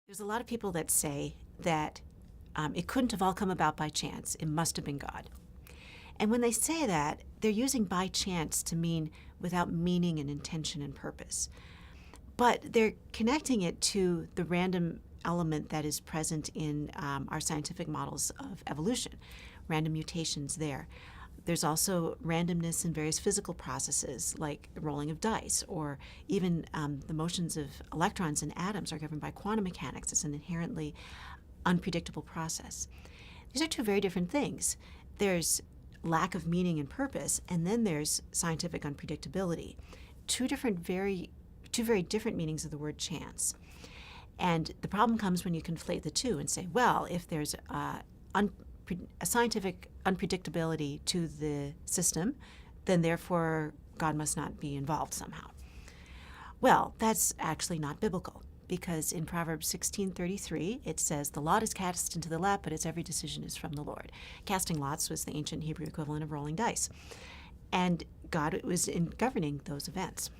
There's a lot of people that say that it couldn't have all come about by chance. It must have been God. And when they say that, they're using by chance to mean without meaning and intention and purpose. But they're connecting it to the random element that is present in our scientific models of evolution, random mutations there. There's also randomness in various physical processes like the rolling of dice, or even the motions of electrons and atoms are governed by quantum mechanics. It's an inherently unpredictable process. These are two very different things. There's lack of meaning and purpose, and then there's scientific unpredictability. Two very different meanings of the word chance. And the problem comes when you conflate the two and say, well, if there's a scientific unpredictability to the system, then therefore God must not be involved somehow. Well, that's actually not biblical, because in Proverbs 16:33 it says, "The lot is cast into the lap, but its every decision is from the Lord." Casting lots was the ancient Hebrew equivalent of rolling dice, and God was in governing those events.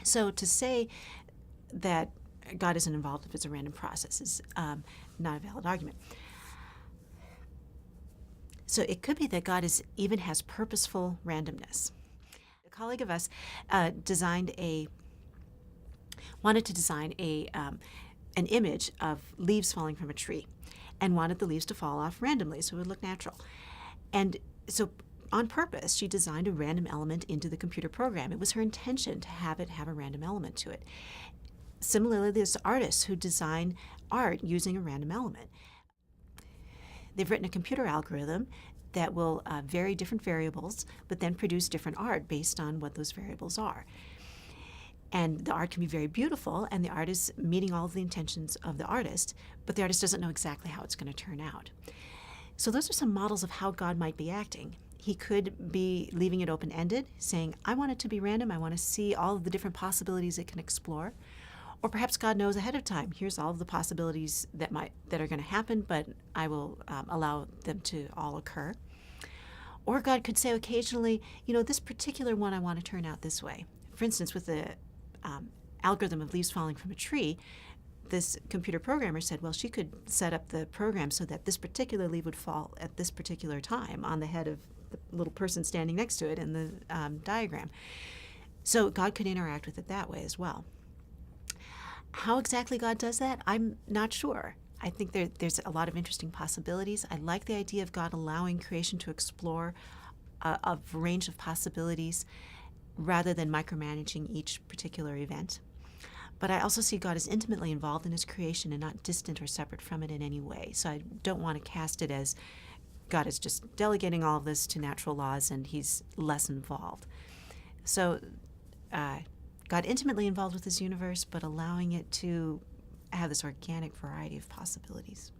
So to say that God isn't involved if it's a random process is not a valid argument. So it could be that God even has purposeful randomness. A colleague of us wanted to design an image of leaves falling from a tree, and wanted the leaves to fall off randomly so it would look natural. And so on purpose, she designed a random element into the computer program. It was her intention to have it have a random element to it. Similarly, there's artists who design art using a random element. They've written a computer algorithm that will vary different variables, but then produce different art based on what those variables are. And the art can be very beautiful, and the art is meeting all of the intentions of the artist, but the artist doesn't know exactly how it's going to turn out. So those are some models of how God might be acting. He could be leaving it open-ended, saying, I want it to be random, I want to see all of the different possibilities it can explore. Or perhaps God knows ahead of time, here's all of the possibilities that are going to happen, but I will allow them to all occur. Or God could say occasionally, this particular one I want to turn out this way. For instance, with the algorithm of leaves falling from a tree, this computer programmer said, well, she could set up the program so that this particular leaf would fall at this particular time on the head of the little person standing next to it in the diagram. So God could interact with it that way as well. How exactly God does that, I'm not sure. I think there's a lot of interesting possibilities. I like the idea of God allowing creation to explore a range of possibilities rather than micromanaging each particular event. But I also see God as intimately involved in his creation and not distant or separate from it in any way. So I don't want to cast it as God is just delegating all of this to natural laws and he's less involved. So God intimately involved with his universe, but allowing it to have this organic variety of possibilities.